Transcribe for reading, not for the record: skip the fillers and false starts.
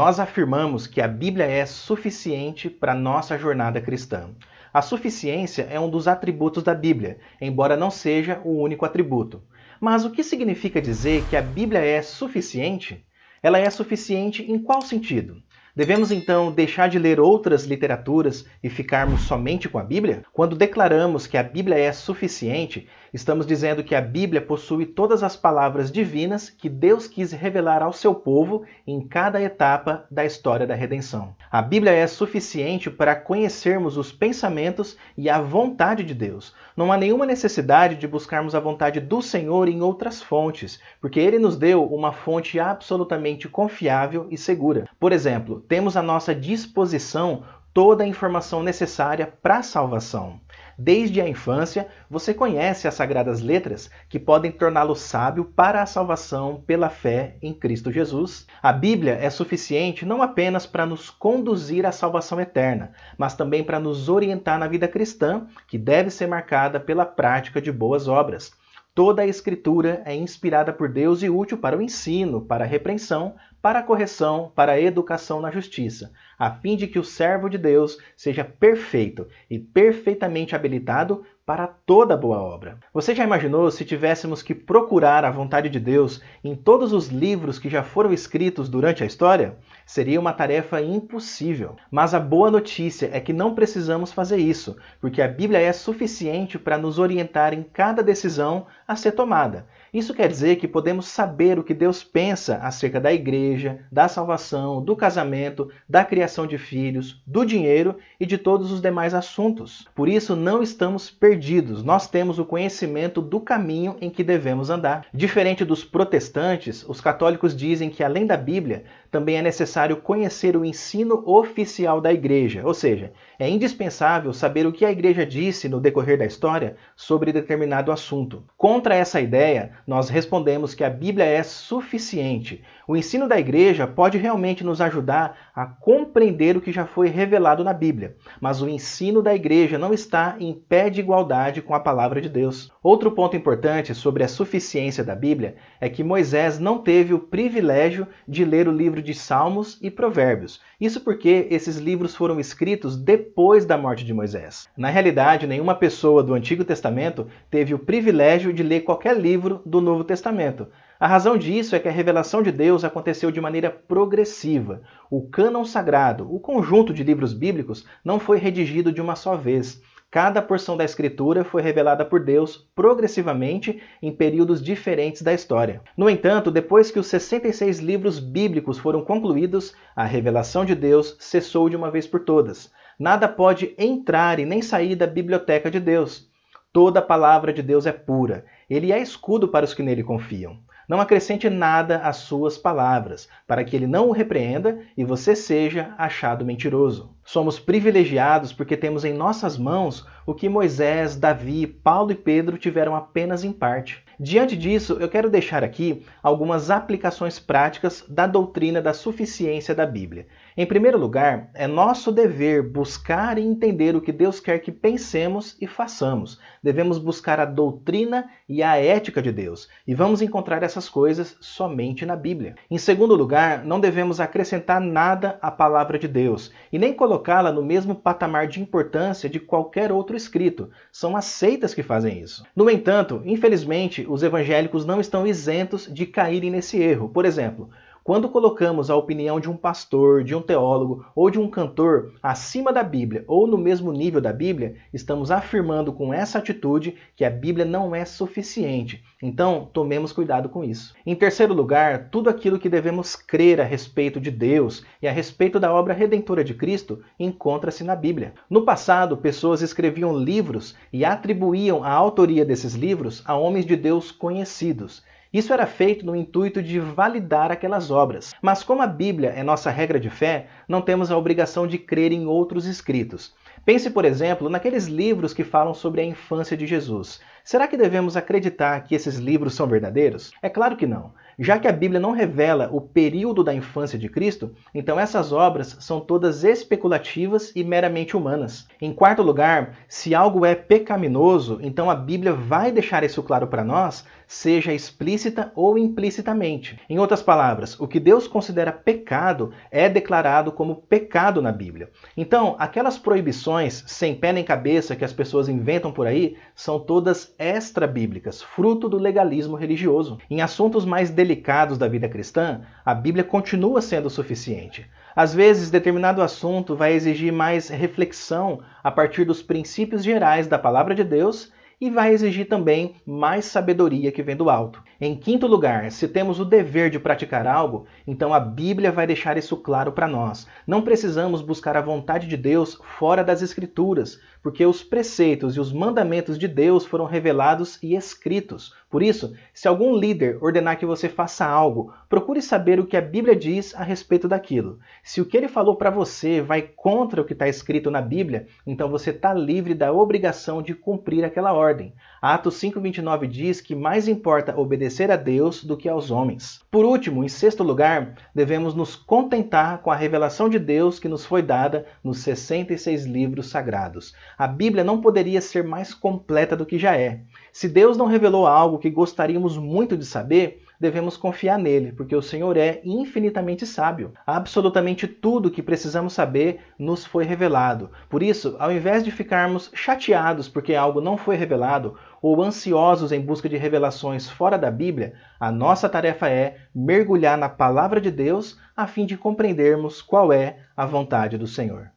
Nós afirmamos que a Bíblia é suficiente para a nossa jornada cristã. A suficiência é um dos atributos da Bíblia, embora não seja o único atributo. Mas o que significa dizer que a Bíblia é suficiente? Ela é suficiente em qual sentido? Devemos então deixar de ler outras literaturas e ficarmos somente com a Bíblia? Quando declaramos que a Bíblia é suficiente, estamos dizendo que a Bíblia possui todas as palavras divinas que Deus quis revelar ao seu povo em cada etapa da história da redenção. A Bíblia é suficiente para conhecermos os pensamentos e a vontade de Deus. Não há nenhuma necessidade de buscarmos a vontade do Senhor em outras fontes, porque Ele nos deu uma fonte absolutamente confiável e segura. Por exemplo, temos à nossa disposição toda a informação necessária para a salvação. Desde a infância, você conhece as Sagradas Letras que podem torná-lo sábio para a salvação pela fé em Cristo Jesus. A Bíblia é suficiente não apenas para nos conduzir à salvação eterna, mas também para nos orientar na vida cristã, que deve ser marcada pela prática de boas obras. Toda a Escritura é inspirada por Deus e útil para o ensino, para a repreensão, para a correção, para a educação na justiça, a fim de que o servo de Deus seja perfeito e perfeitamente habilitado para toda boa obra. Você já imaginou se tivéssemos que procurar a vontade de Deus em todos os livros que já foram escritos durante a história? Seria uma tarefa impossível. Mas a boa notícia é que não precisamos fazer isso, porque a Bíblia é suficiente para nos orientar em cada decisão a ser tomada. Isso quer dizer que podemos saber o que Deus pensa acerca da igreja, da salvação, do casamento, da criação de filhos, do dinheiro e de todos os demais assuntos. Por isso, não estamos perdidos, nós temos o conhecimento do caminho em que devemos andar. Diferente dos protestantes, os católicos dizem que, além da Bíblia, também é necessário conhecer o ensino oficial da igreja, ou seja, é indispensável saber o que a igreja disse no decorrer da história sobre determinado assunto. Contra essa ideia, nós respondemos que a Bíblia é suficiente. O ensino da igreja pode realmente nos ajudar a compreender o que já foi revelado na Bíblia, mas o ensino da igreja não está em pé de igualdade com a palavra de Deus. Outro ponto importante sobre a suficiência da Bíblia é que Moisés não teve o privilégio de ler o livro de Salmos e Provérbios. Isso porque esses livros foram escritos depois da morte de Moisés. Na realidade, nenhuma pessoa do Antigo Testamento teve o privilégio de ler qualquer livro do Novo Testamento. A razão disso é que a revelação de Deus aconteceu de maneira progressiva. O cânon sagrado, o conjunto de livros bíblicos, não foi redigido de uma só vez. Cada porção da Escritura foi revelada por Deus progressivamente em períodos diferentes da história. No entanto, depois que os 66 livros bíblicos foram concluídos, a revelação de Deus cessou de uma vez por todas. Nada pode entrar e nem sair da biblioteca de Deus. Toda a palavra de Deus é pura. Ele é escudo para os que nele confiam. Não acrescente nada às suas palavras, para que ele não o repreenda e você seja achado mentiroso. Somos privilegiados porque temos em nossas mãos o que Moisés, Davi, Paulo e Pedro tiveram apenas em parte. Diante disso, eu quero deixar aqui algumas aplicações práticas da doutrina da suficiência da Bíblia. Em primeiro lugar, é nosso dever buscar e entender o que Deus quer que pensemos e façamos. Devemos buscar a doutrina e a ética de Deus, e vamos encontrar essas coisas somente na Bíblia. Em segundo lugar, não devemos acrescentar nada à palavra de Deus, e nem colocá-la no mesmo patamar de importância de qualquer outro escrito. São as seitas que fazem isso. No entanto, infelizmente, os evangélicos não estão isentos de caírem nesse erro. Por exemplo, quando colocamos a opinião de um pastor, de um teólogo ou de um cantor acima da Bíblia ou no mesmo nível da Bíblia, estamos afirmando com essa atitude que a Bíblia não é suficiente. Então, tomemos cuidado com isso. Em terceiro lugar, tudo aquilo que devemos crer a respeito de Deus e a respeito da obra redentora de Cristo encontra-se na Bíblia. No passado, pessoas escreviam livros e atribuíam a autoria desses livros a homens de Deus conhecidos. Isso era feito no intuito de validar aquelas obras. Mas como a Bíblia é nossa regra de fé, não temos a obrigação de crer em outros escritos. Pense, por exemplo, naqueles livros que falam sobre a infância de Jesus. Será que devemos acreditar que esses livros são verdadeiros? É claro que não. Já que a Bíblia não revela o período da infância de Cristo, então essas obras são todas especulativas e meramente humanas. Em quarto lugar, se algo é pecaminoso, então a Bíblia vai deixar isso claro para nós, seja explícita ou implicitamente. Em outras palavras, o que Deus considera pecado é declarado como pecado na Bíblia. Então, aquelas proibições sem pé nem cabeça que as pessoas inventam por aí são todas extra-bíblicas, fruto do legalismo religioso. Em assuntos mais delicados da vida cristã, a Bíblia continua sendo suficiente. Às vezes, determinado assunto vai exigir mais reflexão a partir dos princípios gerais da palavra de Deus e vai exigir também mais sabedoria que vem do alto. Em quinto lugar, se temos o dever de praticar algo, então a Bíblia vai deixar isso claro para nós. Não precisamos buscar a vontade de Deus fora das Escrituras, porque os preceitos e os mandamentos de Deus foram revelados e escritos. Por isso, se algum líder ordenar que você faça algo, procure saber o que a Bíblia diz a respeito daquilo. Se o que ele falou para você vai contra o que está escrito na Bíblia, então você está livre da obrigação de cumprir aquela ordem. Atos 5:29 diz que mais importa obedecer a Deus do que aos homens. Por último, em sexto lugar, devemos nos contentar com a revelação de Deus que nos foi dada nos 66 livros sagrados. A Bíblia não poderia ser mais completa do que já é. Se Deus não revelou algo que gostaríamos muito de saber, devemos confiar nele, porque o Senhor é infinitamente sábio. Absolutamente tudo que precisamos saber nos foi revelado. Por isso, ao invés de ficarmos chateados porque algo não foi revelado, ou ansiosos em busca de revelações fora da Bíblia, a nossa tarefa é mergulhar na palavra de Deus a fim de compreendermos qual é a vontade do Senhor.